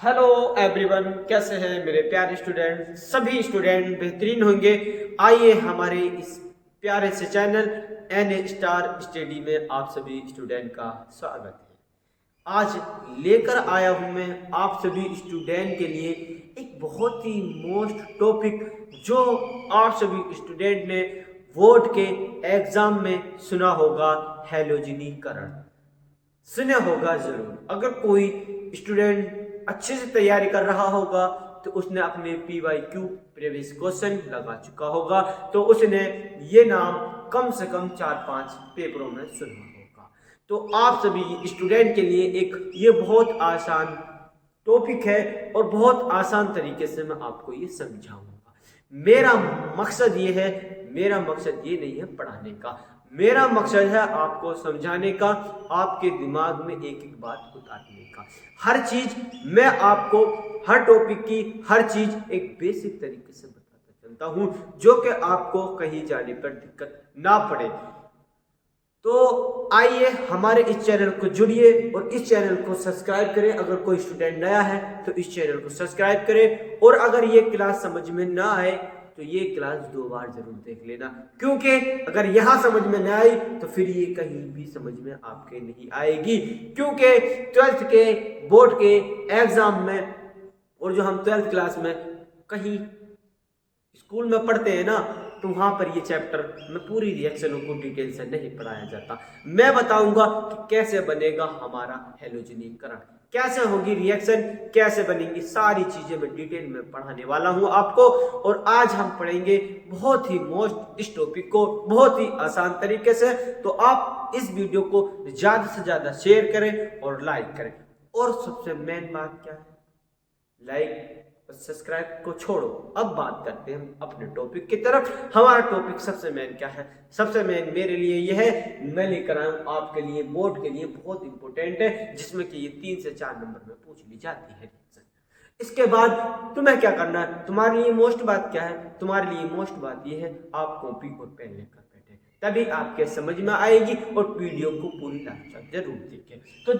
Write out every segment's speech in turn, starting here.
Hello everyone, कैसे हैं मेरे प्यारे स्टूडेंट। सभी स्टूडेंट बेहतरीन होंगे। आइए हमारे इस प्यारे से चैनल एन स्टार स्टडी में आप सभी स्टूडेंट का स्वागत है। आज लेकर आया हूं मैं आप सभी स्टूडेंट के लिए एक बहुत ही मोस्ट टॉपिक जो आप सभी स्टूडेंट ने बोर्ड के एग्जाम में सुना होगा, हैलोजनीकरण। सुना होगा जरूर। अगर कोई स्टूडेंट अच्छे से तैयारी कर रहा होगा तो उसने अपने PYQ प्रीवियस क्वेश्चन लगा चुका होगा, तो उसने ये नाम कम से कम 4-5 पेपरों में सुना होगा। तो आप सभी स्टूडेंट के लिए एक ये बहुत आसान टॉपिक है और बहुत आसान तरीके से मैं आपको ये समझाऊंगा। मेरा मकसद ये नहीं है पढ़ाने का, मेरा मकसद है आपको समझाने का, आपके दिमाग में एक एक बात उतारने का। हर चीज मैं आपको, हर टॉपिक की हर चीज एक बेसिक तरीके से बताता चलता हूं, जो कि आपको कहीं जाने पर दिक्कत ना पड़े। तो आइए हमारे इस चैनल को जुड़िए और इस चैनल को सब्सक्राइब करें। अगर कोई स्टूडेंट नया है तो इस चैनल को सब्सक्राइब करें, और अगर ये क्लास समझ में ना आए तो ये क्लास 2 बार जरूर देख लेना, क्योंकि अगर यहाँ समझ में ना आई तो फिर ये कहीं भी समझ में आपके नहीं आएगी। क्योंकि 12th के बोर्ड के एग्जाम में, और जो हम 12th क्लास में कहीं स्कूल में पढ़ते हैं ना, तो वहां पर ये चैप्टर में पूरी रिएक्शनों को डिटेल से नहीं पढ़ाया जाता। मैं बताऊंगा कि कैसे बनेगा हमारा हैलोजनीकरण, कैसे होगी रिएक्शन, कैसे बनेंगी, सारी चीजें मैं डिटेल में पढ़ाने वाला हूं आपको। और आज हम पढ़ेंगे बहुत ही मोस्ट इस टॉपिक को बहुत ही आसान तरीके से। तो आप इस वीडियो को ज्यादा से ज्यादा शेयर करें और लाइक करें। और सबसे मेन बात क्या है, लाइक सब्सक्राइब को छोड़ो, अब बात करते हैं अपने टॉपिक की तरफ। हमारा टॉपिक सबसे मेन क्या है, सबसे मेन मेरे लिए यह है, मैं लेकर आया हूं आपके लिए बोर्ड के लिए बहुत इंपॉर्टेंट है, जिसमें कि ये 3 से 4 नंबर में पूछ ली जाती है। इसके बाद तुम्हें क्या करना है, तुम्हारे लिए मोस्ट बात क्या है, तुम्हारे लिए मोस्ट बात यह है, आप कॉपी और पेन लेकर बैठे, तभी आपके समझ में आएगी। और वीडियो को पूरी लास्ट तक जरूर देखें। तो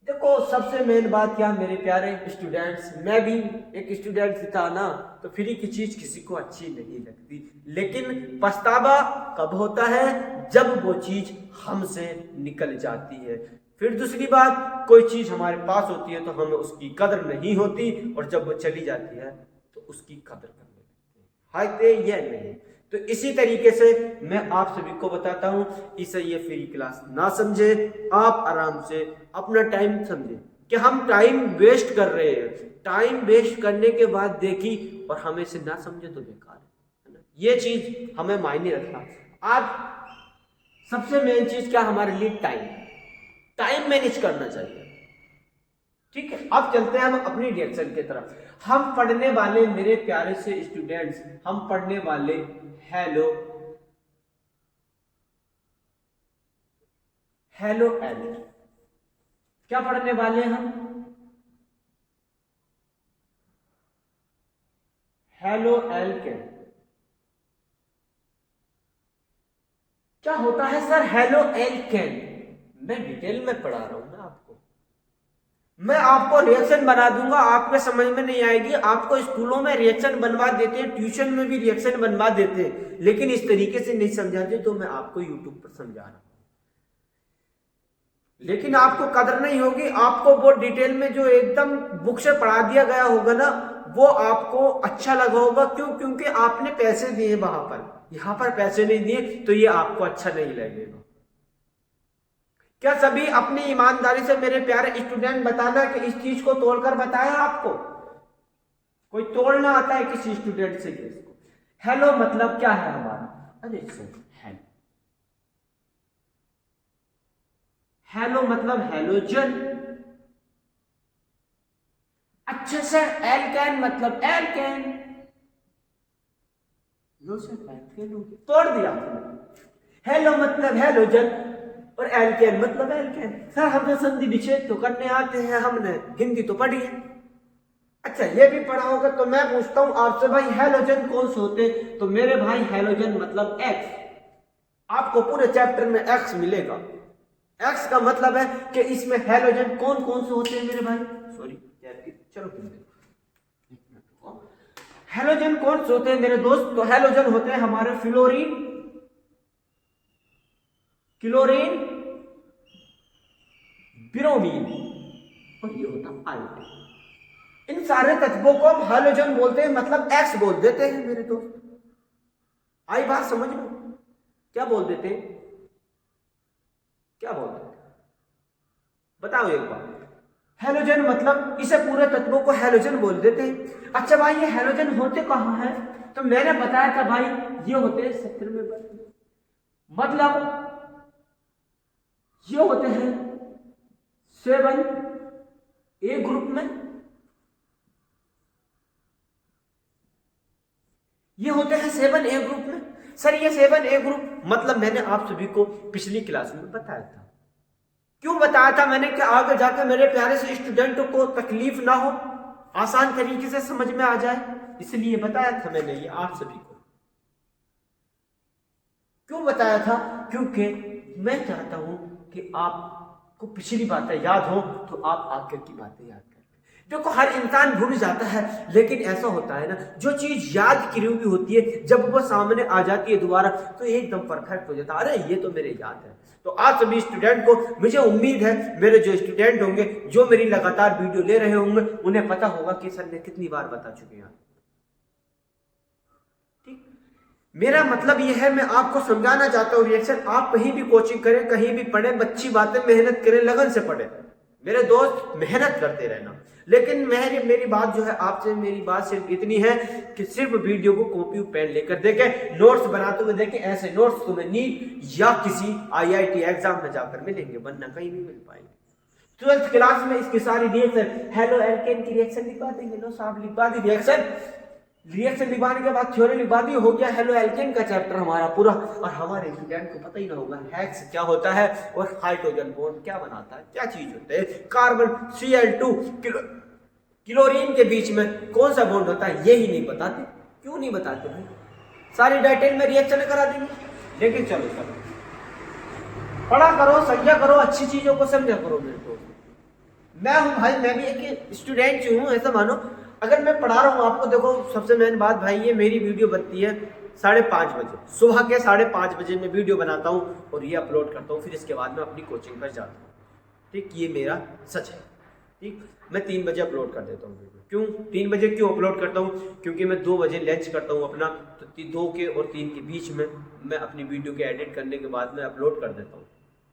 देखो सबसे मेन बात क्या, मेरे प्यारे स्टूडेंट्स, मैं भी एक स्टूडेंट था ना, तो फ्री की चीज किसी को अच्छी नहीं लगती, लेकिन पछतावा कब होता है, जब वो चीज हमसे निकल जाती है। फिर दूसरी बात, कोई चीज हमारे पास होती है तो हमें उसकी कदर नहीं होती, और जब वो चली जाती है तो उसकी कदर करने लगते हैं। है नहीं। तो इसी तरीके से मैं आप सभी को बताता हूं, इसे ये फ्री क्लास ना समझे, आप आराम से अपना टाइम समझे कि हम टाइम वेस्ट कर रहे हैं। टाइम वेस्ट करने के बाद देखी और हमें से ना समझे तो बेकार है ना, ये चीज हमें मायने रखना। आज सबसे मेन चीज क्या हमारे लिए, टाइम मैनेज करना चाहिए। ठीक है, अब चलते हैं हम अपनी रिएक्शन की तरफ। हम पढ़ने वाले मेरे प्यारे से स्टूडेंट्स, हम पढ़ने वाले हेलो एल। क्या पढ़ने वाले हैं हम, हेलो एल के। क्या होता है सर हेलो एल कैन, मैं डिटेल में पढ़ा रहा हूं ना आपको, मैं आपको रिएक्शन बना दूंगा, आपके समझ में नहीं आएगी। आपको स्कूलों में रिएक्शन बनवा देते हैं, ट्यूशन में भी रिएक्शन बनवा देते हैं, लेकिन इस तरीके से नहीं समझाते। तो मैं आपको यूट्यूब पर समझा रहा हूं, लेकिन आपको कदर नहीं होगी। आपको वो डिटेल में जो एकदम बुक से पढ़ा दिया गया होगा ना, वो आपको अच्छा लगा होगा। क्यों? क्योंकि आपने पैसे दिए वहां पर, यहां पर पैसे नहीं दिए, तो ये आपको अच्छा नहीं लगेगा। क्या सभी अपनी ईमानदारी से मेरे प्यारे स्टूडेंट बताना कि इस चीज को तोड़कर बताया आपको, कोई तोड़ना आता है किसी स्टूडेंट से केस को। हेलो मतलब क्या है हमारा, अरे सर हेलो मतलब हेलोजन। अच्छा सर एल्केन मतलब एल्केन, लो सर एल्केन तोड़ दिया। हेलो मतलब हेलोजन और एल्केन मतलब एल्केन। सर हमने संधि विच्छेद तो करने आते हैं, हमने हिंदी तो पढ़ी है। अच्छा ये भी पढ़ा होगा। तो मैं पूछता हूं आपसे, भाई हेलोजन कौन से होते हैं? तो मेरे भाई हेलोजन मतलब एक्स, आपको पूरे चैप्टर में एक्स मिलेगा। एक्स का मतलब है कि इसमें हैलोजन कौन कौन से होते हैं मेरे भाई, सॉरी चलो हैलोजन कौन से होते हैं मेरे दोस्त, तो हैलोजन होते हैं हमारे फ्लोरीन, क्लोरीन, ब्रोमीन और ये होता है आयोडीन। इन सारे तत्वों को हम हैलोजन बोलते हैं, मतलब एक्स बोल देते हैं मेरे दोस्त। आई बात समझ में? क्या बोल देते हैं, क्या बोल देते हैं, बताओ एक बार। हैलोजन मतलब इसे पूरे तत्वों को हैलोजन बोल देते हैं। अच्छा भाई ये हैलोजन होते कहां है, तो मैंने बताया था भाई ये होते हैं सेक्टर में बंद, मतलब ये होते हैं 7A ग्रुप में, ये होते हैं 7A ग्रुप में। सर ये 7A ग्रुप मतलब मैंने आप सभी को पिछली क्लास में बताया था। क्यों बताया था मैंने कि आगे जाकर मेरे प्यारे से स्टूडेंटों को तकलीफ ना हो, आसान तरीके से समझ में आ जाए, इसलिए बताया था मैंने ये आप सभी को। क्यों बताया था, क्योंकि मैं चाहता हूं कि आपको पिछली बातें याद हो तो आप आगे की बातें याद करें। देखो हर इंसान भूल जाता है, लेकिन ऐसा होता है ना, जो चीज याद की हुई होती है जब वो सामने आ जाती है दोबारा तो एकदम परफेक्ट हो जाता है, अरे ये तो मेरे याद है। तो आज सभी स्टूडेंट को मुझे उम्मीद है, मेरे जो स्टूडेंट होंगे जो मेरी लगातार वीडियो ले रहे होंगे उन्हें पता होगा कि सर ने कितनी बार बता चुके हैं। ठीक, मेरा मतलब यह है, मैं आपको समझाना चाहता हूं रिएक्शन, आप कहीं भी कोचिंग करें, कहीं भी पढ़ें, अच्छी बातें मेहनत करें, लगन से पढ़ें मेरे दोस्त, मेहनत करते रहना। लेकिन मेरी बात जो है आपसे, मेरी बात सिर्फ इतनी है कि सिर्फ वीडियो को कॉपी पेन लेकर देखें, नोट्स बनाते हुए देखें। ऐसे नोट्स तुम्हें नीट या किसी IIT एग्जाम में जाकर मिलेंगे, वरना कहीं नहीं मिल पाएंगे। 12th क्लास में इसकी सारी रिएक्शन, हेलो एल्केन की रिएक्शन लिखवा देंगे, लो साहब लिखवा दी रिएक्शन लिखवाने के बाद थ्योरी लिखवा दी, हो गया हेलो एल्केन का चैप्टर हमारा पूरा। और हमारे स्टूडेंट को पता ही ना होगा हेक्स क्या होता है और हाइड्रोजन बॉन्ड क्या बनाता है, क्या चीज होता है, कार्बन Cl2 क्लोरीन के बीच में कौन सा बॉन्ड होता है, ये ही नहीं बताते। क्यों नहीं बताते भाई, सारी डिटेल में रिएक्शन करा देंगे। लेकिन चलो पढ़ा करो, समझा करो, अच्छी चीजों को समझा करो मेरे को। मैं हूं भाई, मैं भी एक स्टूडेंट हूं, ऐसा मानो। अगर मैं पढ़ा रहा हूँ आपको, देखो सबसे मेन बात भाई, ये मेरी वीडियो बनती है 5:30 बजे, सुबह के 5:30 बजे मैं वीडियो बनाता हूँ और ये अपलोड करता हूँ, फिर इसके बाद मैं अपनी कोचिंग पर जाता हूँ। ठीक, ये मेरा सच है। ठीक, मैं 3 बजे अपलोड कर देता हूँ वीडियो। क्यों 3 बजे क्यों अपलोड करता हूँ, क्योंकि मैं 2 बजे लंच करता हूँ अपना, तो 2 के और 3 के बीच में मैं अपनी वीडियो के एडिट करने के बाद मैं अपलोड कर देता हूँ।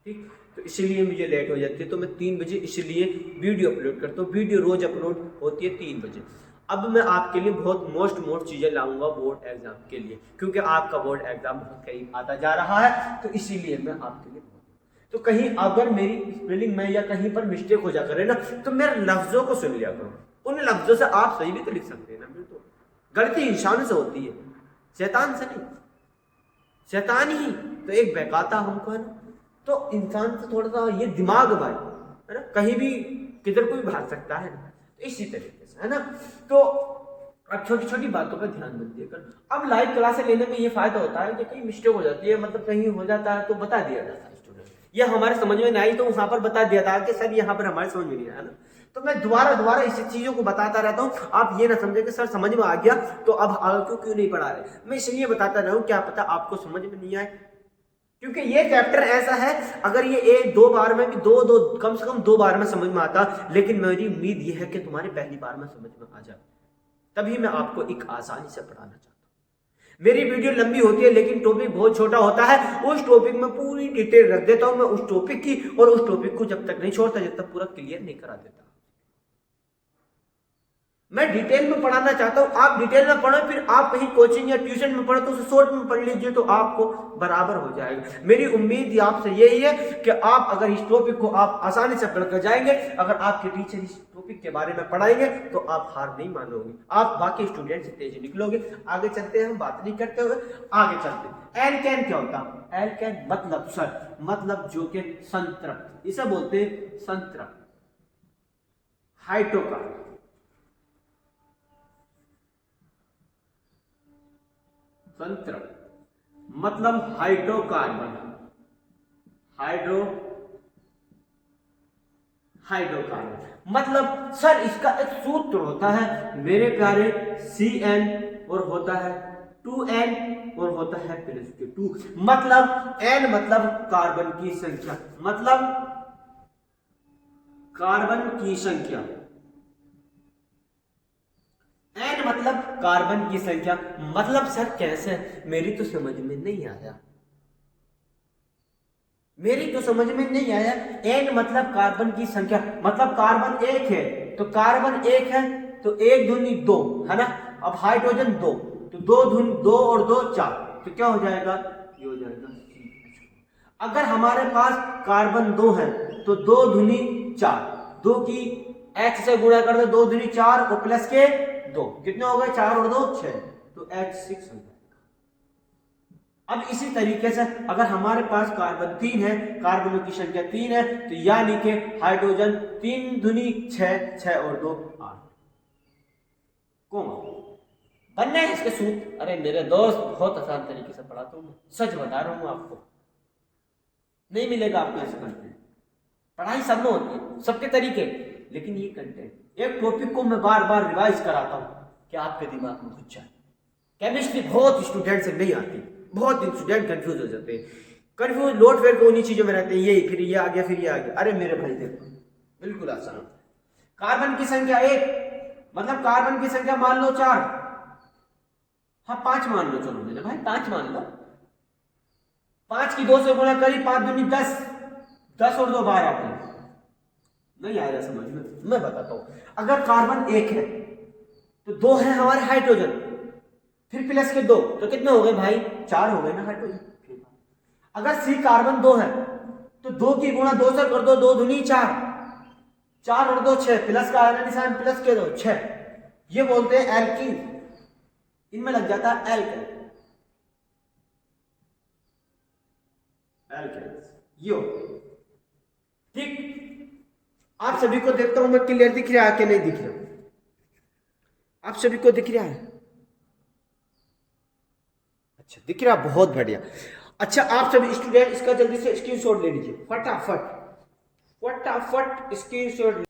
ठीक, तो इसीलिए मुझे लेट हो जाती है, तो मैं 3 बजे इसलिए वीडियो अपलोड करता हूँ। वीडियो रोज अपलोड होती है 3 बजे। अब मैं आपके लिए बहुत मोस्ट चीज़ें लाऊंगा बोर्ड एग्जाम के लिए, क्योंकि आपका बोर्ड एग्जाम बहुत करीब आता जा रहा है, तो इसीलिए मैं आपके लिए, तो कहीं अगर मेरी स्पेलिंग में या कहीं पर मिस्टेक हो जा करे ना, तो मेरे लफ्जों को सुन लिया करो, उन लफ्जों से आप सही भी तो लिख सकते हैं ना। तो गलती इंसान से होती है, शैतान से नहीं। शैतान ही तो एक बहकाता हमको है ना, तो इंसान से थोड़ा सा ये दिमाग भाई है ना, कहीं भी किधर को भी भाग सकता है ना, तो इसी तरीके से है ना। तो अब छोटी छोटी बातों पर ध्यान मत दिया कर। अब लाइव क्लासेस लेने में ये फायदा होता है कि कहीं मिस्टेक हो जाती है, मतलब कहीं हो जाता है तो बता दिया जाता है स्टूडेंट, ये हमारे समझ में नहीं आई तो वहां पर बता दिया था कि सर यहाँ पर हमारे समझ में नहीं आया ना, तो मैं दोबारा इस चीजों को बताता रहता हूँ। आप ये ना समझे कि सर समझ में आ गया तो अब आगे क्यों नहीं पढ़ा रहे, मैं इसलिए बताता रहूं, क्या पता आपको समझ में नहीं आए, क्योंकि ये चैप्टर ऐसा है, अगर ये 1-2 बार में भी दो कम से कम 2 बार में समझ में आता, लेकिन मेरी उम्मीद ये है कि तुम्हारी पहली बार में समझ में आ जाए, तभी मैं आपको एक आसानी से पढ़ाना चाहता हूं। मेरी वीडियो लंबी होती है लेकिन टॉपिक बहुत छोटा होता है, उस टॉपिक में पूरी डिटेल रख देता हूं मैं उस टॉपिक की, और उस टॉपिक को जब तक नहीं छोड़ता, जब तक पूरा क्लियर नहीं करा देता। मैं डिटेल में पढ़ाना चाहता हूं, आप डिटेल में पढ़ो, फिर आप कहीं कोचिंग या ट्यूशन में पढ़ो तो उसे शॉर्ट में पढ़ लीजिए तो आपको बराबर हो जाएगा। मेरी उम्मीद आपसे यही है कि आप अगर इस टॉपिक को आप आसानी से पढ़कर जाएंगे, अगर आपके टीचर इस टॉपिक के बारे में पढ़ाएंगे तो आप हार नहीं मानोगे, आप बाकी स्टूडेंट से तेज निकलोगे। आगे चलते हैं, हम बात नहीं करते हुए आगे चलते हैं। एल्केन क्या होता है, एल्केन मतलब सर, मतलब जो कि संतृप्त, इसे बोलते हैं संतृप्त। हाइड्रोकार्बन संतृप्त मतलब हाइड्रोकार्बन, हाइड्रोकार्बन हाइड्रोकार्बन। मतलब सर इसका एक सूत्र होता है मेरे प्यारे, CN और होता है 2N और होता है +2। मतलब N मतलब कार्बन की संख्या, मतलब कार्बन की संख्या, N मतलब कार्बन की संख्या। मतलब सर कैसे, मेरी तो समझ में नहीं आया, मेरी तो समझ में नहीं आया। N मतलब कार्बन की संख्या, मतलब कार्बन एक है तो कार्बन एक है तो एक दूनी दो है ना। अब हाइड्रोजन दो तो दो दूनी दो और दो चार, तो क्या हो जाएगा, ये हो जाएगा CH4। अगर हमारे पास कार्बन दो है तो दो दूनी चार, दो की H से गुणा कर दो, दो दूनी चार और प्लस के दो, कितने हो गए, चार और दो छह, तो H6 हो जाएगा। अब इसी तरीके से अगर हमारे पास कार्बन 3 है, कार्बनों की संख्या 3 है, तो यानी कि हाइड्रोजन 3 दूनी 6, 6 और 2 8, कोमा बनना है इसके सूत्र। अरे मेरे दोस्त बहुत आसान तरीके से पढ़ाता हूँ, सच बता रहा हूँ आपको, नहीं मिलेगा आपको ऐसे कंटेंट। पढ़ाई सब में होती है, सबके तरीके, लेकिन ये कंटेंट एक टॉपिक को मैं बार बार रिवाइज कराता हूँ कि आपके दिमाग में घुस जाए। केमिस्ट्री बहुत स्टूडेंट से नहीं आती, बहुत स्टूडेंट कंफ्यूज हो जाते हैं, कंफ्यूज लोट फेर को उन्हीं चीजों में रहते हैं, ये फिर ये आ गया फिर ये आ गया। अरे मेरे भाई देखो बिल्कुल आसान, कार्बन की संख्या एक, मतलब कार्बन की संख्या मान लो 4, हाँ 5 मान लो, चलो मेरे भाई 5 मान लो, 5 की 2 से गुणा करी, 5 दूनी 10, 10 और 2 12, नहीं आएगा समझ में, मैं बताता हूं। अगर कार्बन एक है तो 2 है हमारे हाइड्रोजन, फिर प्लस के 2, तो कितने हो गए भाई, 4 हो गए ना हाइड्रोजन। अगर C कार्बन 2 है तो 2 की गुणा 2 से कर दो, 2 दूनी 4, 4 और 2 6, प्लस का आना निशान, प्लस के 2 6, ये बोलते हैं एल्कीन, इनमें लग जाता है एल्केन, यो ठीक। आप सभी को देखता हूं मैं, क्लियर दिख रहा है कि नहीं दिख रहा, आप सभी को दिख रहा है, अच्छा दिख रहा, बहुत बढ़िया। अच्छा आप सभी स्टूडेंट इसका जल्दी से स्क्रीनशॉट ले लीजिए, फटाफट फटाफट स्क्रीनशॉट।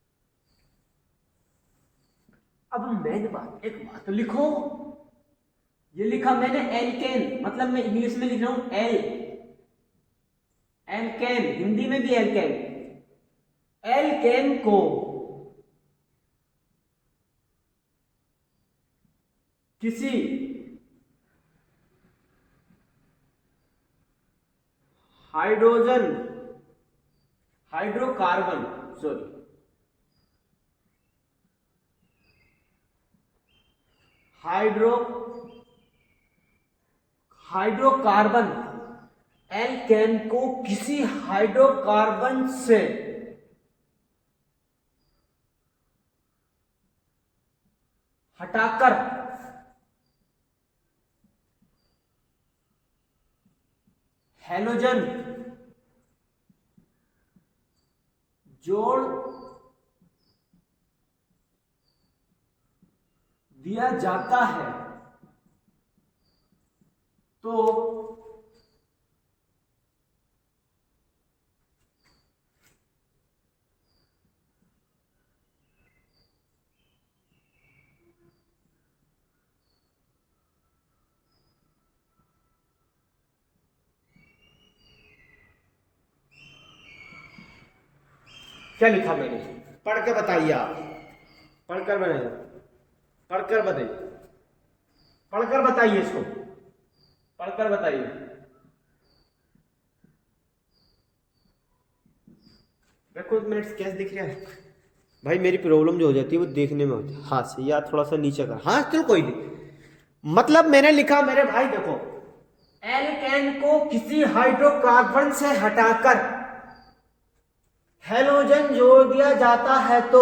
अब मैंने एक बात तो लिखो, ये लिखा मैंने एल्केन, मतलब मैं इंग्लिश में लिख रहा हूं एल्केन, हिंदी में भी एल्केन। एल्केन को किसी हाइड्रोकार्बन हाइड्रोकार्बन एल्केन को किसी हाइड्रोकार्बन से हटाकर हैलोजन जोड़ दिया जाता है तो क्या लिखा मैंने, पढ़ के बताइए आप, पढ़कर बनाइए, पढ़कर बताइए, पढ़कर बताइए इसको, पढ़कर बताइए। देखो मिनट कैसे दिख रहा है भाई, मेरी प्रॉब्लम जो हो जाती है वो देखने में होती है, हाँ से या थोड़ा सा नीचे कर, हाँ चलो कोई नहीं। मतलब मैंने लिखा मेरे भाई देखो, एल्केन को किसी हाइड्रोकार्बन से हटाकर हैलोजन जोड़ दिया जाता है तो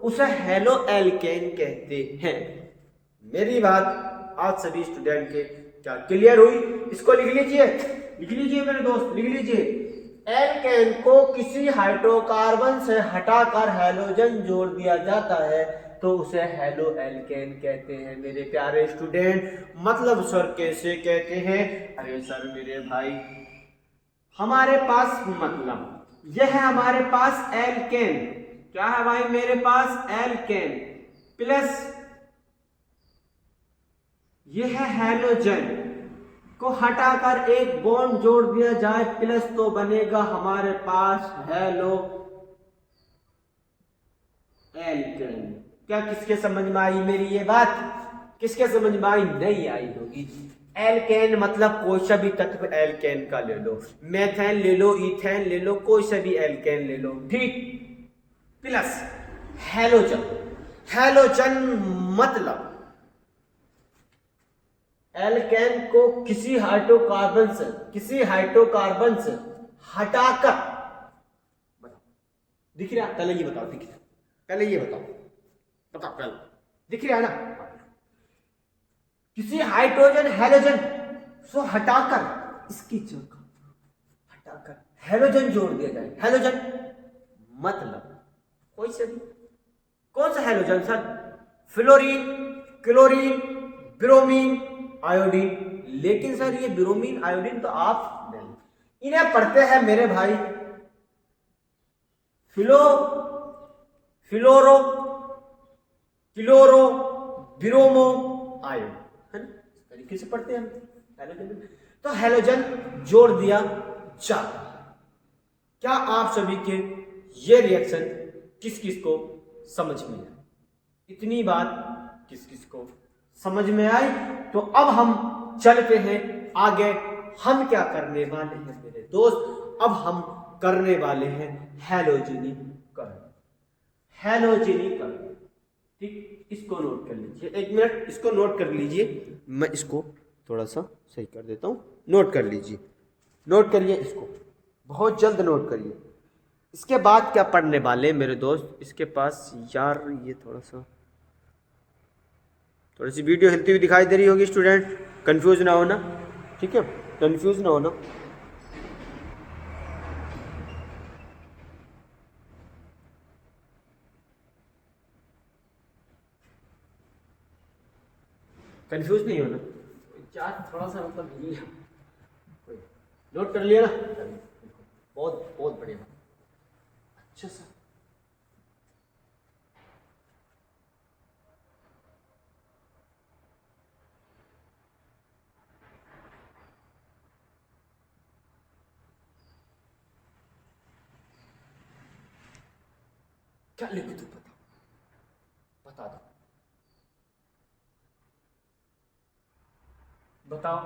उसे हेलो एल्केन कहते हैं। मेरी बात आप सभी स्टूडेंट के क्या क्लियर हुई? इसको लिख लीजिए मेरे दोस्त, लिख लीजिए। एल्केन को किसी हाइड्रोकार्बन से हटाकर हैलोजन जोड़ दिया जाता है तो उसे हेलो एल्केन कहते हैं मेरे प्यारे स्टूडेंट। मतलब सर कैसे कहते हैं? अरे सर मेरे भाई, हमारे पास मतलब यह है हमारे पास एल्केन, क्या है भाई मेरे पास एल्केन प्लस ये है हैलोजन को हटाकर एक बॉन्ड जोड़ दिया जाए प्लस तो बनेगा हमारे पास हेलो एल्केन। क्या किसके समझ में आई मेरी ये बात? किसके समझ में आई? नहीं आई होगी। एल्केन मतलब कोई सा भी तत्व एल्केन का ले लो, मेथेन ले लो, इथेन ले लो, कोई सा भी एल्केन ले लो, ठीक। प्लस हैलोजन, हैलोजन मतलब एल्केन को किसी हाइड्रोकार्बन से हटाकर, बताओ दिख रहा? पहले ये बताओ, दिख रहा? पहले ये बताओ, बताओ पहले दिख रहा है ना? किसी हाइड्रोजन हैलोजन को हटाकर, इसकी जगह हटाकर हैलोजन जोड़ दिया जाए। हैलोजन मतलब कोई से भी, कौन सा halogen sir? Fluorine, chlorine, bromine, iodine. लेकिन सर ये ब्रोमीन आयोडीन तो आप नहीं, इन्हें पढ़ते हैं मेरे भाई फ्लोरो, क्लोरो, ब्रोमो, आयोडीन, है ना? इस तरीके से पढ़ते हैं हम हैलोजन। तो हैलोजन जोड़ दिया जाता। क्या आप सभी के ये रिएक्शन किस किस को समझ में आया? इतनी बात किस किस को समझ में आई? तो अब हम चलते हैं आगे। हम क्या करने वाले हैं मेरे दोस्त? अब हम करने वाले हैं हैलोजनीकरण। हैलोजनीकरण, ठीक, इसको नोट कर लीजिए। एक मिनट, इसको नोट कर लीजिए। मैं इसको थोड़ा सा सही कर देता हूं। नोट कर लीजिए, नोट करिए इसको, बहुत जल्द नोट करिए। इसके बाद क्या पढ़ने वाले मेरे दोस्त? इसके पास यार ये थोड़ी सी वीडियो हिलती हुई दिखाई दे रही होगी स्टूडेंट, कंफ्यूज ना होना, ठीक है? कंफ्यूज ना होना। कंफ्यूज नहीं होना, चार्ट थोड़ा सा मतलब नोट कर लिया ना? बहुत बहुत बढ़िया। अच्छा सर, क्या लिख दूं? बता दो, बताओ।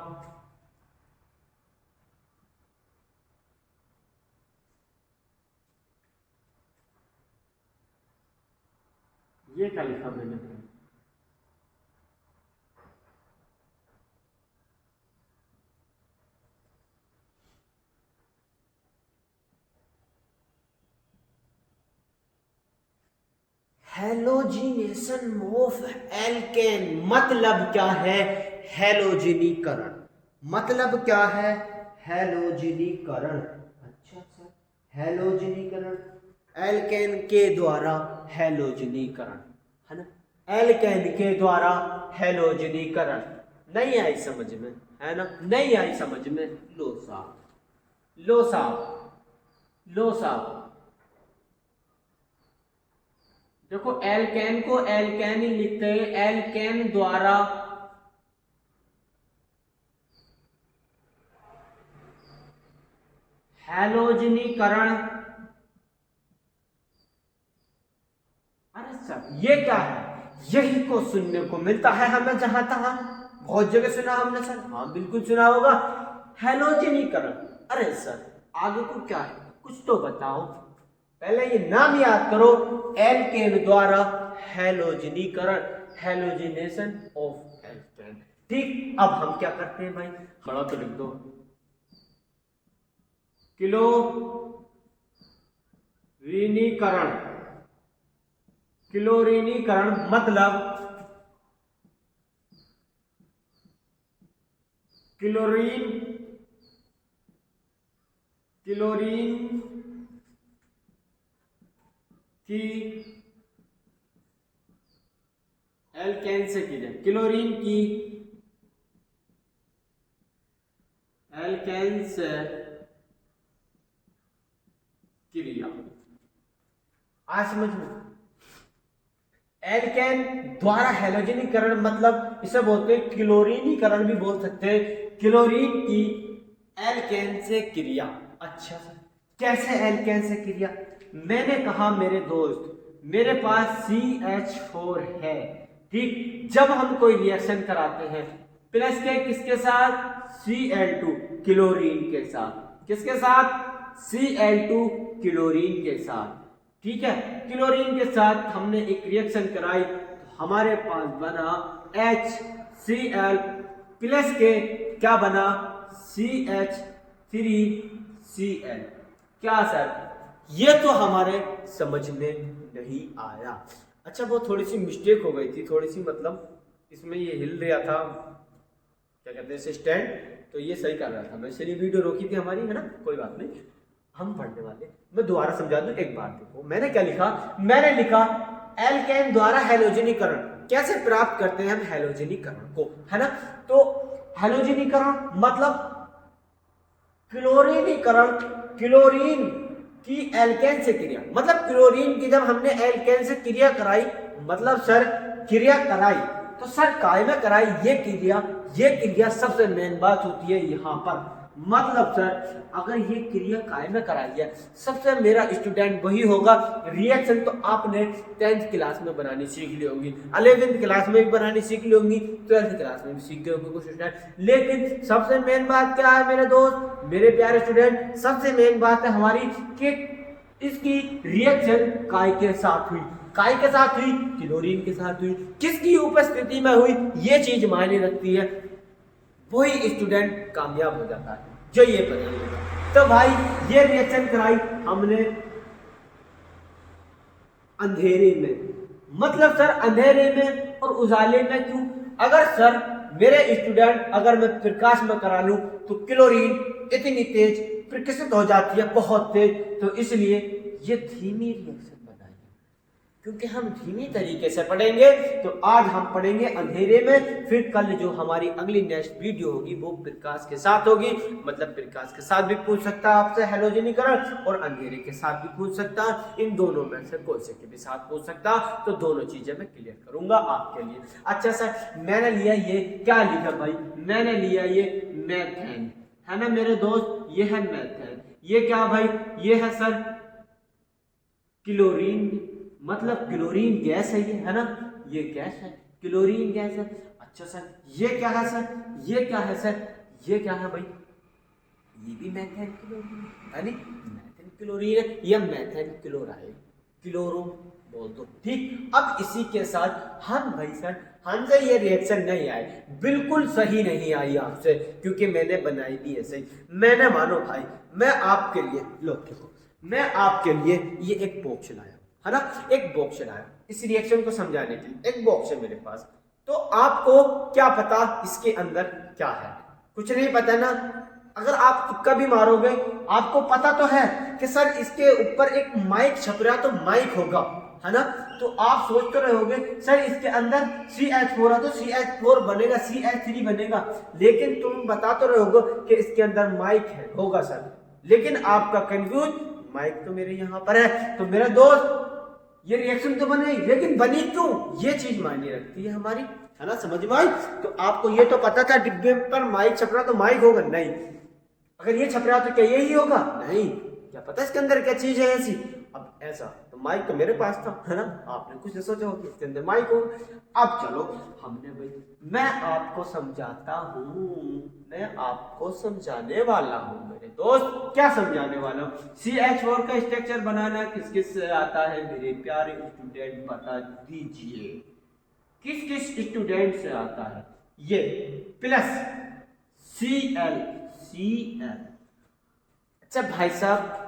ये क्या लिखा मैंने? हैलोजिनेशन ऑफ एल्केन मतलब क्या है? हैलोजिनीकरण मतलब क्या है? हैलोजिनीकरण। अच्छा सर, हैलोजिनीकरण, एल्केन के द्वारा हैलोजिनीकरण, है ना? एल्केन के द्वारा हैलोजिनीकरण। नहीं आई समझ में, है ना? नहीं आई समझ में? लो साहब, लो साहब, लो साहब, देखो एल्केन को एल्केन ही लिखते हैं। एल्केन द्वारा हैलोजनीकरण। अरे सर ये क्या है? यही को सुनने को मिलता है हमें जहां तहां, बहुत जगह सुना हमने सर। हाँ बिल्कुल सुना होगा, हैलोजनीकरण। अरे सर आगे को क्या है, कुछ तो बताओ। पहले ये नाम याद करो, एल्केन द्वारा हैलोजनीकरण, हैलोजिनेशन ऑफ एल्केन। ठीक, अब हम क्या करते हैं भाई? बड़ा तो लिख दो, क्लोरीनीकरण। क्लोरीनीकरण मतलब क्लोरीन, क्लोरीन की एल्केन से की जाए, क्लोरीन की एल्केन से क्रिया। आज समझ में। एल्केन द्वारा हैलोजनीकरण मतलब इसे बोलते हैं क्लोरीनीकरण भी बोल सकते हैं। क्लोरीन की एल्केन से क्रिया। अच्छा सर, कैसे एल्केन से क्रिया? मैंने कहा मेरे दोस्त, मेरे पास CH4 है, ठीक। जब हम कोई रिएक्शन कराते हैं प्लस के किसके साथ? Cl2 क्लोरीन के साथ। किसके साथ? Cl2 क्लोरीन के साथ, ठीक है। क्लोरीन के साथ हमने एक रिएक्शन कराई तो हमारे पास बना HCl प्लस के क्या बना? CH3Cl। क्या सर? ये तो हमारे समझ में नहीं आया। अच्छा, वो थोड़ी सी मिस्टेक हो गई थी, थोड़ी सी मतलब इसमें ये हिल रहा था, क्या कहते हैं, स्टैंड, तो ये सही कर रहा था मैं, इसलिए वीडियो रोकी थी हमारी, है ना। कोई बात नहीं, हम पढ़ने वाले। मैं दोबारा समझा दूं, एक बार देखो मैंने क्या लिखा। मैंने लिखा एल्केन द्वारा हैलोजनीकरण कैसे प्राप्त करते हैं हम हैलोजनीकरण को, है ना। तो हैलोजनीकरण मतलब क्लोरीनीकरण, क्लोरीन की एल्केन से क्रिया, मतलब क्लोरीन की जब हमने एल्केन से क्रिया कराई, मतलब सर क्रिया कराई तो सर काय में कराई ये क्रिया सबसे मेन बात होती है यहाँ पर। मतलब सर अगर ये क्रिया काय में कराई है, सबसे मेरा स्टूडेंट वही होगा। रिएक्शन तो आपने 10th क्लास में बनानी सीख ली होगी, 11th क्लास में भी बनानी सीख ली होगी, 12th क्लास में भी सीख गए होंगे कुछ स्टूडेंट। लेकिन सबसे मेन बात क्या है मेरे दोस्त, मेरे प्यारे स्टूडेंट, सबसे मेन बात है हमारी कि इसकी रिएक्शन काय के साथ हुई। काय के साथ हुई? क्लोरीन के साथ हुई। किसकी उपस्थिति में हुई, ये चीज मायने रखती है। वही स्टूडेंट कामयाब हो जाता है जो ये पता नहीं। तो भाई ये रिएक्शन कराई हमने अंधेरे में, मतलब सर अंधेरे में और उजाले में क्यों? अगर सर मेरे स्टूडेंट, अगर मैं प्रकाश में करा लूं तो क्लोरीन इतनी तेज प्रकाशित हो जाती है, बहुत तेज, तो इसलिए ये धीमी रिएक्शन बनाएगी। क्योंकि हम धीमी तरीके से पढ़ेंगे तो आज हम पढ़ेंगे अंधेरे में, फिर कल जो हमारी अगली नेक्स्ट वीडियो होगी वो प्रकाश के साथ होगी। मतलब प्रकाश के साथ भी पूछ सकता है आपसे हैलोजनीकरण, और अंधेरे के साथ भी पूछ सकता है। इन दोनों में से कोई से के भी साथ पूछ सकता, तो दोनों चीजें मैं क्लियर करूंगा आपके लिए। अच्छा सर, मैंने लिया ये, क्या लिखा भाई? मैंने लिया ये मेथेन, है ना मेरे दोस्त, ये है मेथेन। ये क्या भाई? ये है सर क्लोरीन, मतलब क्लोरीन गैस है ये, है ना, ये गैस है, क्लोरीन गैस है। अच्छा सर, ये क्या है सर? ये क्या है सर? ये क्या है भाई? ये भी मेथेन क्लोरीन, यानी मेथेन क्लोरीन है, या मेथेन क्लोराइड, क्लोरो बोल दो, ठीक। अब इसी के साथ हम भाई सर, हमसे ये रिएक्शन नहीं आई, बिल्कुल सही नहीं आई आपसे, क्योंकि मैंने बनाई भी है सही। मैंने, मानो भाई, मैं आपके लिए, लो देखो, मैं आपके लिए ये एक बॉक्स लाया, है ना, एक बॉक्स लाया इस रिएक्शन को समझाने के लिए। एक बॉक्स है मेरे पास, तो आपको क्या पता इसके अंदर क्या है? कुछ नहीं पता ना। अगर आप तुक्का भी मारोगे, आपको पता तो है कि सर इसके ऊपर एक माइक छप रहा, तो माइक होगा, है ना। तो आप सोच तो रहे होगे सर इसके अंदर CH4 है तो CH4 बनेगा, CH3 बनेगा, लेकिन तुम बता तो रहे होगे कि इसके अंदर माइक है, होगा सर। लेकिन आपका कंफ्यूज, माइक तो मेरे यहाँ पर है, तो मेरा दोस्त ये रिएक्शन तो बनी, लेकिन बनी क्यों, ये चीज मायने रखती है हमारी, है ना, समझ में आई। तो आपको ये तो पता था डिब्बे पर माइक छप रहा तो माइक होगा, नहीं। अगर ये छप रहा तो क्या यही होगा? नहीं। क्या पता इसके अंदर क्या चीज है ऐसी? अब ऐसा तो माइक तो मेरे पास था, है ना, आपने कुछ नहीं सोचा होगा इसके अंदर माइक होगा। अब चलो हमने भाई, मैं आपको समझाता हूँ, मैं आपको समझाने वाला हूँ मेरे दोस्त। क्या समझाने वाला हूँ? CH4 का स्ट्रक्चर बनाना किस किस से आता है मेरे प्यारे स्टूडेंट, बता दीजिए किस किस स्टूडेंट से आता है? ये प्लस Cl। अच्छा भाई साहब,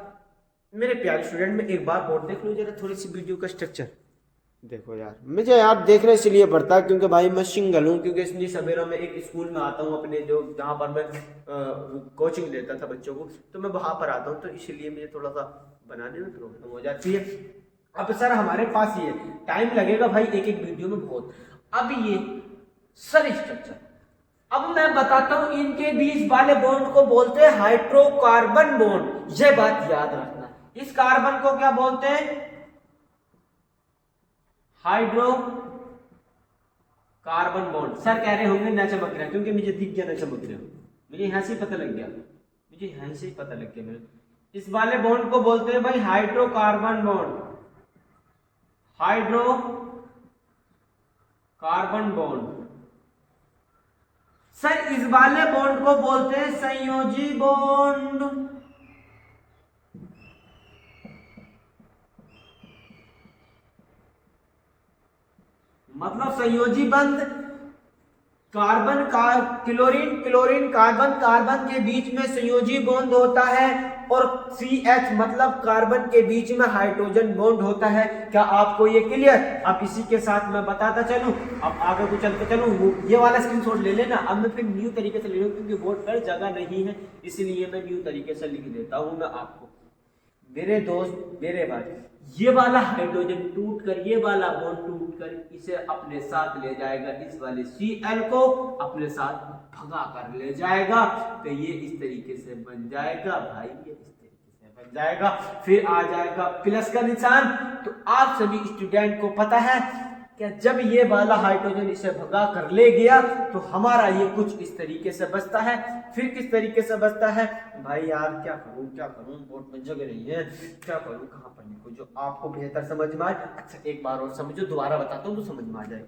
मेरे प्यारे स्टूडेंट, में एक बार और देख लो जरा थोड़ी सी वीडियो का स्ट्रक्चर देखो यार। मुझे यार देखने इसलिए पड़ता है क्योंकि भाई मैं सिंगल हूँ, क्योंकि इसलिए सवेरा में एक स्कूल में आता हूँ अपने, जो जहाँ पर मैं कोचिंग देता था बच्चों को, तो मैं वहां पर आता हूँ, तो इसलिए मुझे थोड़ा सा बनाने में प्रॉब्लम हो जाती है। अब सर हमारे पास ये टाइम लगेगा भाई एक एक वीडियो में बहुत। अब ये सर स्ट्रक्चर, अब मैं बताता हूं, इनके बीच वाले बॉन्ड को बोलते हैं हाइड्रोकार्बन बॉन्ड। ये बात याद रखना, इस कार्बन को क्या बोलते हैं? Hydro carbon bond. सर कह रहे होंगे न चमक रहा है, क्योंकि मुझे दिख गया न चमक रहा, मुझे यहाँ से पता लग गया, मुझे यहाँ से पता लग गया। मेरे इस वाले बॉन्ड को बोलते हैं भाई hydrocarbon bond, hydro carbon bond. Sir इस वाले बॉन्ड को बोलते हैं संयोजी बॉन्ड। मतलब संयोजी बंध कार्बन का क्लोरीन क्लोरीन कार्बन कार्बन के बीच में संयोजी बॉन्ड होता है, और CH मतलब कार्बन के बीच में हाइड्रोजन बॉन्ड होता है। क्या आपको ये क्लियर? अब इसी के साथ मैं बताता चलूं, अब आगे को चलते चलूं। ये वाला स्क्रीनशॉट ले लेना। अब मैं फिर न्यू तरीके से ले लूं, क्योंकि बोर्ड पर जगह नहीं है, इसलिए मैं न्यू तरीके से लिख देता हूं मैं आपको। मेरे दोस्त मेरे भाई, ये वाला हाइड्रोजन टूट कर, ये वाला बॉन्ड टूट कर इसे अपने साथ ले जाएगा, इस वाले Cl को अपने साथ भगा कर ले जाएगा। तो ये इस तरीके से बन जाएगा भाई, ये इस तरीके से बन जाएगा। फिर आ जाएगा प्लस का निशान। तो आप सभी स्टूडेंट को पता है कि जब ये वाला हाइड्रोजन इसे भगा कर ले गया तो हमारा ये कुछ इस तरीके से बचता है। फिर किस तरीके से बचता है भाई यार, क्या करूं बोर्ड में जगह नहीं है, क्या करूं, कहां पर लिखूं जो आपको बेहतर समझ में आए। अच्छा एक बार और समझो, दोबारा बताता हूं तो समझ में आ जाएगा।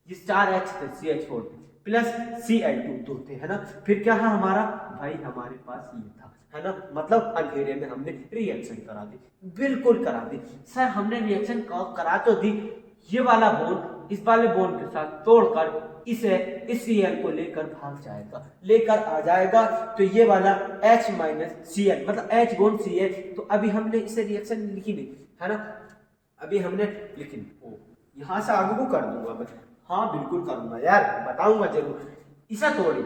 ये 4H थे, CH4 प्लस Cl2 दो थे, है ना। फिर क्या है हमारा भाई, हमारे पास ये था, है ना। मतलब अंधेरे में हमने रिएक्शन करा दी, बिल्कुल करा दी। सर हमने रिएक्शन करा तो दी, ये वाला बॉन्ड इस वाले बॉन्ड के साथ तोड़कर इसे इस Cl को लेकर भाग जाएगा, लेकर आ जाएगा। तो ये वाला H - Cl मतलब H बॉन्ड Cl। तो अभी हमने इसे रिएक्शन लिखी नहीं, है ना, अभी हमने लिखी नहीं। यहाँ से आगे को कर दूंगा मैं, हाँ बिल्कुल करूंगा यार, बताऊंगा जरूर। इसे तोड़ी,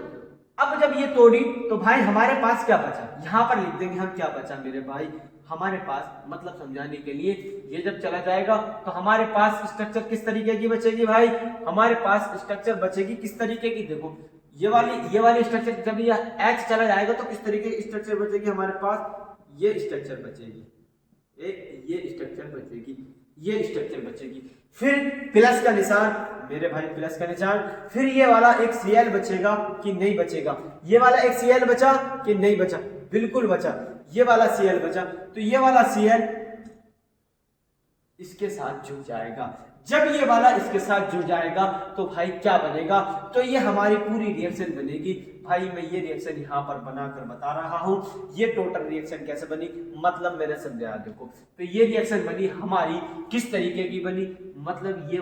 अब जब ये तोड़ी तो भाई हमारे पास क्या बचा, यहाँ पर लिख देंगे हम क्या बचा मेरे भाई। हमारे पास मतलब समझाने के लिए, ये जब चला जाएगा तो हमारे पास स्ट्रक्चर किस तरीके की बचेगी भाई, हमारे पास स्ट्रक्चर बचेगी किस तरीके की, देखो ये वाली स्ट्रक्चर, जब ये H चला जाएगा तो किस तरीके की स्ट्रक्चर बचेगी हमारे पास, ये स्ट्रक्चर बचेगी, ये स्ट्रक्चर बचेगी, ये स्ट्रक्चर बचेगी। फिर प्लस का निशान मेरे भाई, प्लस का निशान। फिर ये वाला एक Cl बचेगा कि नहीं बचेगा, ये वाला एक Cl बचा कि नहीं बचा, बिल्कुल बचा, ये वाला Cl बचा। तो ये वाला Cl इसके साथ जुड़ जाएगा। जब ये वाला इसके साथ जुड़ जाएगा तो भाई क्या बनेगा, तो ये हमारी पूरी रिएक्शन बनेगी। भाई मैं ये रिएक्शन यहाँ पर बनाकर बता रहा हूँ, ये टोटल रिएक्शन कैसे बनी, मतलब मेरे समझा देखो। तो ये रिएक्शन बनी हमारी किस तरीके की बनी, मतलब ये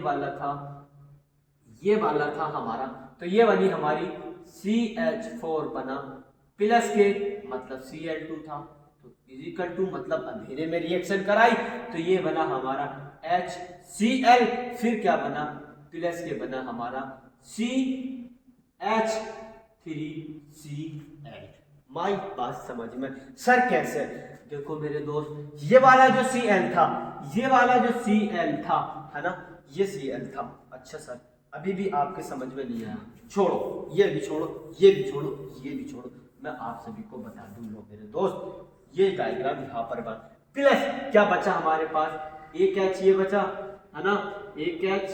वाला था हमारा, तो ये बनी हमारी CH4 बना, प्लस के मतलब Cl2 था, तो इजिकल टू मतलब अंधेरे में रिएक्शन कराई, तो ये बना हमारा HCl। फिर क्या बना, प्लस के बना हमारा CH3Cl। माई बात समझ में सर कैसे, देखो मेरे दोस्त, ये वाला जो Cl था, है ना, ये Cl था। अच्छा सर अभी भी आपके समझ में नहीं आया, छोड़ो, ये भी छोड़ो, ये भी छोड़ो, ये भी छोड़ो, मैं आप सभी को बता दूं। लो मेरे दोस्त, ये डायग्राम यहाँ पर बन, प्लस क्या बचा हमारे पास, एक H ये बचा, है ना, एक H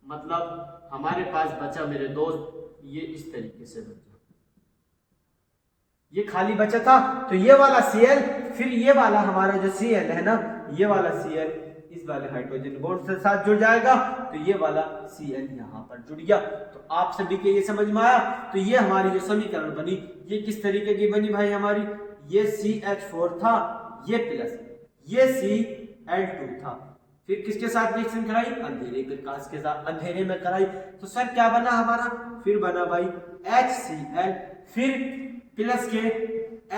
मतलब हमारे पास बचा मेरे दोस्त ये इस तरीके से बचा, ये खाली बचा था। तो ये वाला Cl, फिर ये वाला हमारा जो Cl है ना, ये वाला Cl इस वाले हाइड्रोजन बॉन्ड से साथ जुड़ जाएगा, तो ये वाला Cl यहाँ पर जुड़ गया। तो आप सभी के ये समझ में आया। तो ये हमारी जो समीकरण बनी, ये किस तरीके की बनी भाई हमारी, ये CH4 था, ये प्लस ये Cl2 था, फिर किसके साथ रिएक्शन कराई, अंधेरे प्रकाश के साथ, अंधेरे में कराई। तो सर क्या बना हमारा, फिर बना भाई HCl, फिर प्लस के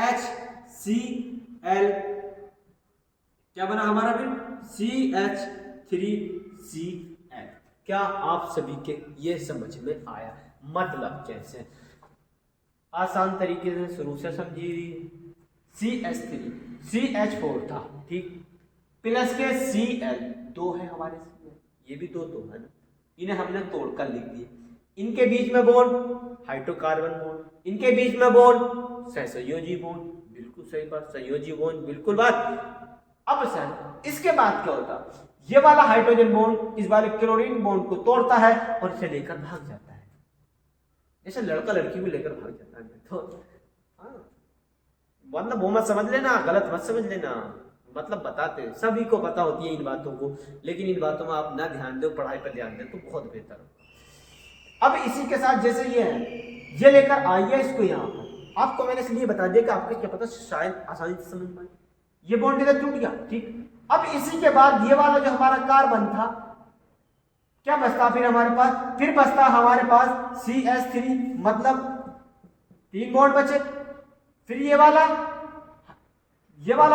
HCl, क्या बना हमारा फिर CH3Cl। क्या आप सभी के ये समझ में आया, मतलब कैसे, आसान तरीके से शुरू से समझिए। CH3 CH4 था, ठीक, प्लस के Cl, दो है हमारे Cl, ये भी दो है ना, इन्हें हमने तोड़कर लिख दिए। इनके बीच में बॉन्ड हाइड्रोकार्बन बॉन्ड, इनके बीच में बॉन्ड सहसंयोजी बॉन्ड, बिल्कुल सही बात, संयोजी बॉन्ड, बिल्कुल बात। अब सर इसके बाद क्या होता, ये वाला हाइड्रोजन बॉन्ड इस वाले क्लोरीन बॉन्ड को तोड़ता है और इसे लेकर भाग जाता है। ऐसे लड़का लड़की को लेकर भाग जाता है। तो मतलब वो मत समझ लेना, गलत मत समझ लेना, मतलब बताते हैं, सभी को पता होती है इन बातों को, लेकिन इन बातों में आप ना ध्यान दो, पढ़ाई पर ध्यान दें तो बहुत बेहतर हो। अब इसी के साथ जैसे ये है, ये लेकर आइए इसको यहाँ पर। आपको मैंने इसलिए बता दिया कि आपको क्या पता शायद आसानी से समझ पाए। ये बॉन्ड इधर टूट गया, ठीक। अब इसी के बाद ये वाला जो हमारा कार्बन था, क्या बचता फिर हमारे पास? फिर बचता हमारे पास CH3, मतलब 3 बॉन्ड बचे। फिर ये वाला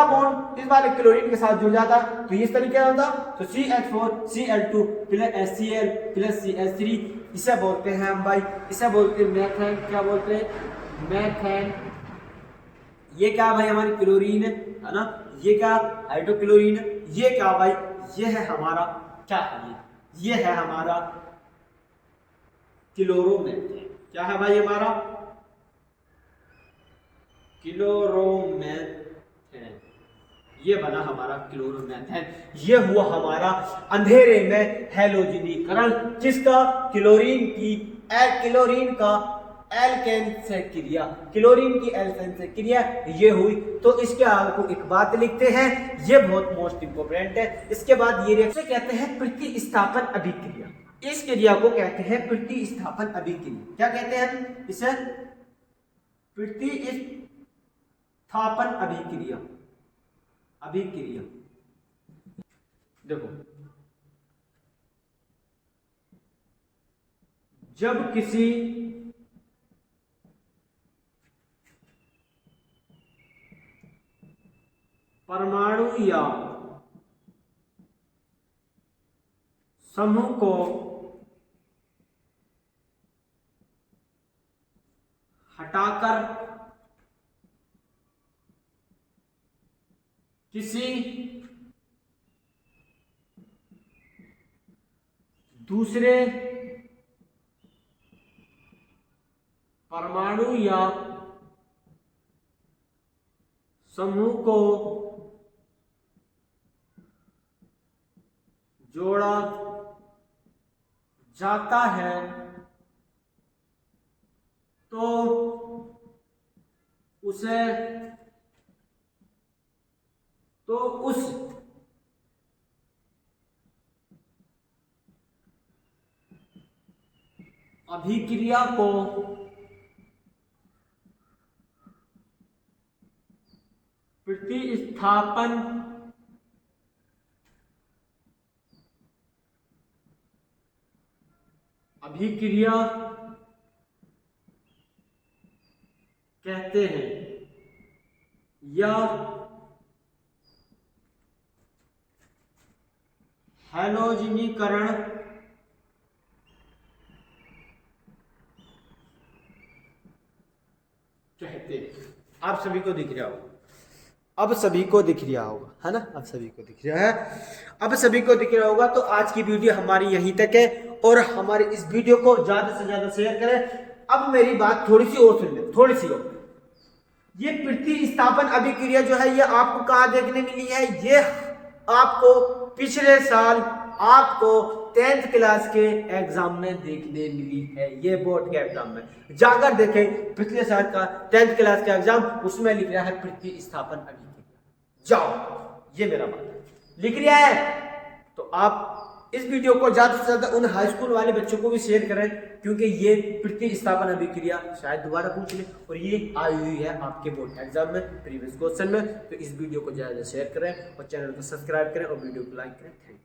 बॉन्ड इस वाले क्लोरीन के साथ जुड़ जाता, तो इस तरीके का होता, तो CH4 Cl2 plus HCl plus CH3, इसे बोलते हैं हम भाई, इसे बोलते हैं मेथेन। क्या बोलते हैं? मेथेन। ये क्या भाई? हमारी क्लोरीन है ना, ये क्या? हाइड्रोक्लोरीन है। ये क्या भाई? ये है हमारा क्या है? ये है हमारा क्लोरोमेथेन। क्या है भाई? हमारा क्लोरोमेथेन। ये बना हमारा क्लोरोमेथेन। ये हुआ हमारा अंधेरे में हैलोजनीकरण, किसका? क्लोरीन का एल्केन से क्रिया, क्लोरीन की एल्केन से क्रिया ये हुई। तो इसके आगे को एक बात लिखते हैं, ये बहुत मोस्ट इंपोर्टेंट है। इसके बाद ये रिएक्शन कहते हैं प्रतिस्थापन अभिक्रिया। इस क्रिया को कहते हैं प्रतिस्थापन अभिक्रिया। क्या कहते हैं इसे? प्रतिस्थापन अभिक्रिया। अभिक्रिया देखो, जब किसी परमाणु या समूह को हटाकर किसी दूसरे परमाणु या समूह को जोड़ा जाता है तो उस अभिक्रिया को प्रतिस्थापन अभिक्रिया कहते हैं, या हैलोजनीकरण कहते हैं। आप सभी को दिख रहा होगा, अब सभी को दिख रहा होगा, है ना? अब सभी को दिख रहा है, अब सभी को दिख रहा होगा। तो आज की वीडियो हमारी यहीं तक है, और हमारे इस वीडियो को ज्यादा से ज्यादा शेयर करें। अब मेरी बात थोड़ी सी और सुन ले, थोड़ी सी और। ये प्रतिस्थापन अभिक्रिया जो है, ये आपको कहाँ देखने मिली है? ये आपको पिछले साल आपको 10th क्लास के एग्जाम में देखने मिली है। ये बोर्ड के एग्जाम में जाकर देखें, पिछले साल का 10th क्लास का एग्जाम, उसमें लिख रहा है प्रतिस्थापन अभिक्रिया। जाओ, ये मेरा बात है, लिख रहा है। तो आप इस वीडियो को ज्यादा से ज्यादा उन हाई स्कूल वाले बच्चों को भी शेयर करें, क्योंकि ये प्रतिस्थापन अभिक्रिया शायद दोबारा पूछ ले, और ये आई हुई है आपके बोर्ड एग्जाम में, प्रीवियस क्वेश्चन में। तो इस वीडियो को ज्यादा शेयर करें और चैनल को सब्सक्राइब करें और वीडियो को लाइक करें। Thank you.